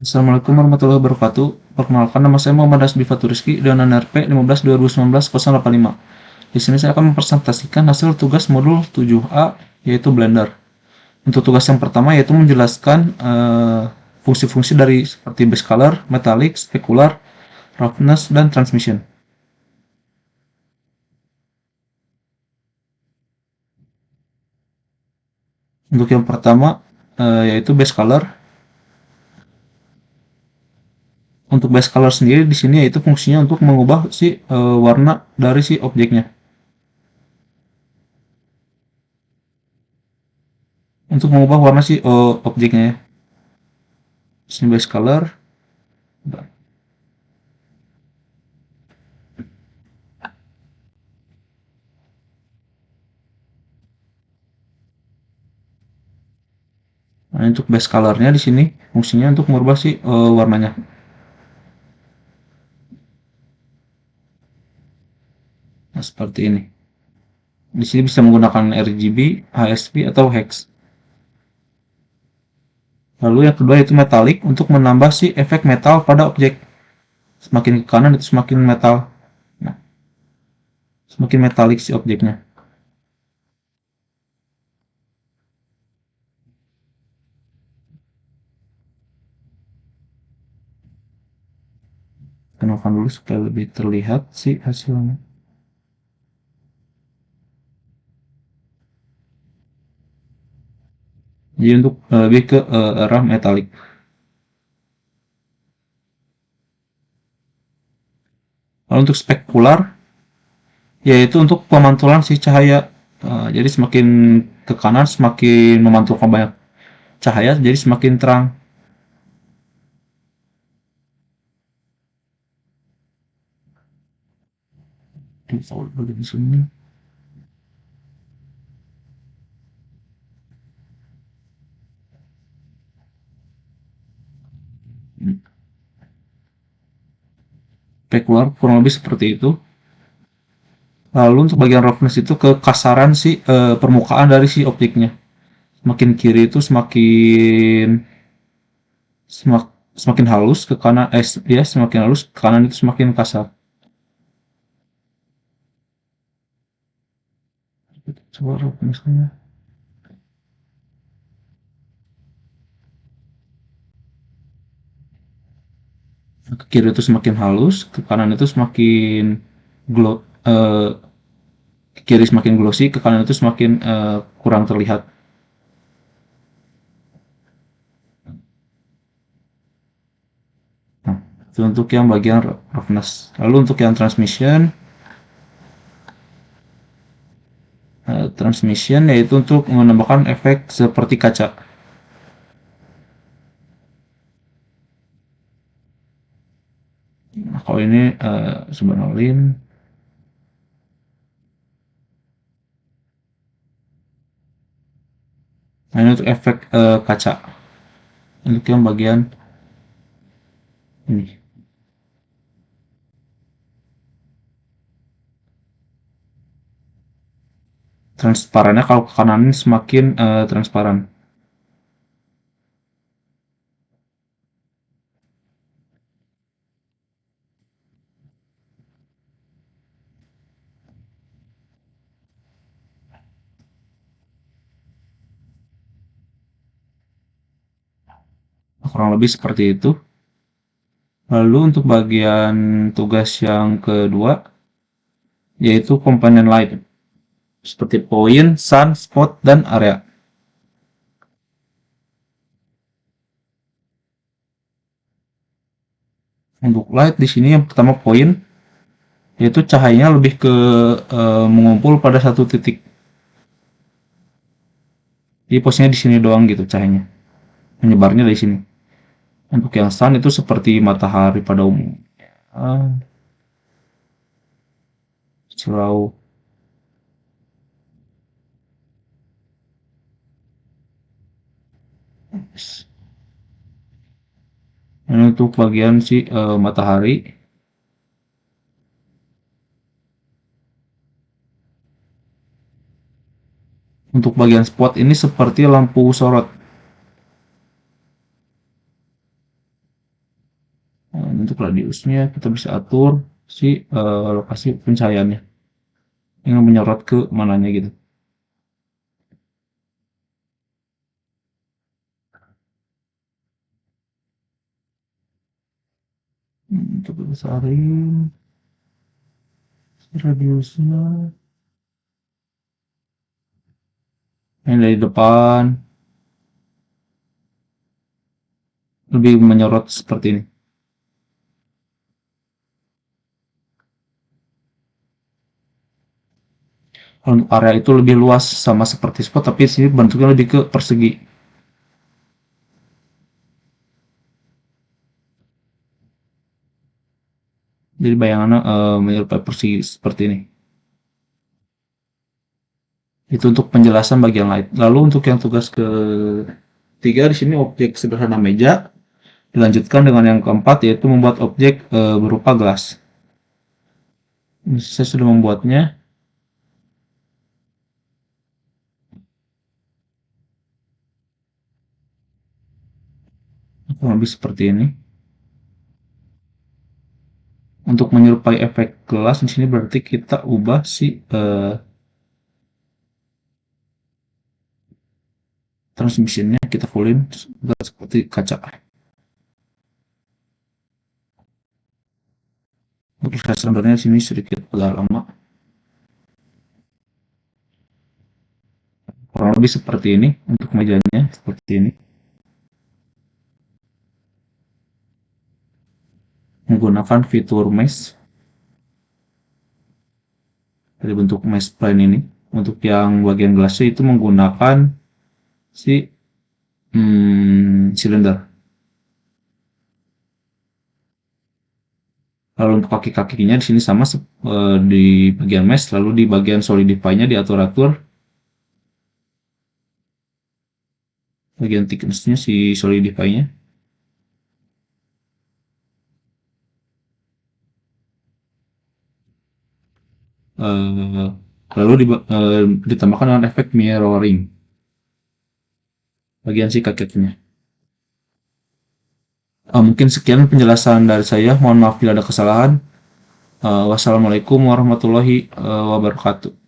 Assalamualaikum warahmatullahi wabarakatuh. Perkenalkan, nama saya Muhammad Hasbi Faturiski dengan NRP 15 2019 085. Di sini saya akan mempresentasikan hasil tugas modul 7A, yaitu Blender. Untuk tugas yang pertama yaitu menjelaskan fungsi-fungsi dari seperti base color, metallic, specular, roughness, dan transmission. Untuk yang pertama yaitu base color. Untuk base color sendiri di sini yaitu fungsinya untuk mengubah si warna dari si objeknya. Untuk mengubah warna si objeknya ya. Sini base color. Nah, untuk base colornya di sini fungsinya untuk merubah si warnanya. Nah, seperti ini. Di sini bisa menggunakan RGB, HSV atau hex. Lalu yang kedua yaitu metallic untuk menambah si efek metal pada objek. Semakin ke kanan itu semakin metal. Nah, semakin metalik si objeknya. Kenalkan dulu supaya lebih terlihat si hasilnya. Jadi untuk lebih ke arah metalik. Lalu untuk spekular yaitu untuk pemantulan si cahaya. Jadi semakin ke kanan semakin memantulkan banyak cahaya, jadi semakin terang. Di sini. Spekular kurang lebih seperti itu. Lalu untuk bagian roughness itu kekasaran si permukaan dari si objeknya. Semakin kiri itu semakin halus, ke kanan ya semakin halus, ke kanan itu semakin kasar. Coba roughness-nya. Ke kiri itu semakin halus, ke kanan itu semakin glow, ke kiri semakin glossy, ke kanan itu semakin kurang terlihat. Nah, itu untuk yang bagian roughness. Lalu untuk yang transmission yaitu untuk menambahkan efek seperti kaca. Nah, kalau ini sebenarnya nah, ini untuk efek kaca. Untuk yang bagian ini. Transparannya kalau ke kanan ini semakin transparan. Kurang lebih seperti itu. Lalu untuk bagian tugas yang kedua yaitu komponen light seperti point, sun, spot, dan area. Untuk light di sini yang pertama point yaitu cahayanya lebih ke mengumpul pada satu titik. Jadi posisinya di sini doang gitu cahayanya. Menyebarnya dari sini. Untuk yang sun itu seperti matahari pada umumnya. Selalu ini untuk bagian si matahari. Untuk bagian spot ini seperti lampu sorot. untuk radiusnya kita bisa atur si lokasi pencahayaannya yang menyorot ke mananya gitu. Coba besarin radiusnya. Yang dari depan lebih menyorot seperti ini. Kalau untuk area itu lebih luas sama seperti spot, tapi sini bentuknya lebih ke persegi. Jadi bayangannya menyerupai persegi seperti ini. Itu untuk penjelasan bagian lain. Lalu untuk yang tugas ketiga di sini objek sederhana meja. Dilanjutkan dengan yang keempat yaitu membuat objek berupa gelas. Saya sudah membuatnya. Kurang lebih seperti ini. Untuk menyerupai efek gelas di sini berarti kita ubah si transmisinya, kita fullin seperti kaca. Untuk sebenarnya sini sedikit agak lama. Kurang lebih seperti ini untuk mejanya, seperti ini. Menggunakan fitur mesh dari bentuk mesh plane ini. Untuk yang bagian gelasnya itu menggunakan si silinder. Lalu untuk kaki-kakinya di sini sama di bagian mesh, lalu di bagian solidify-nya diatur-atur bagian thickness-nya si solidify-nya. Lalu ditambahkan dengan efek mirroring bagian si kakinya. Mungkin sekian penjelasan dari saya. Mohon maaf bila ada kesalahan. Wassalamualaikum warahmatullahi wabarakatuh.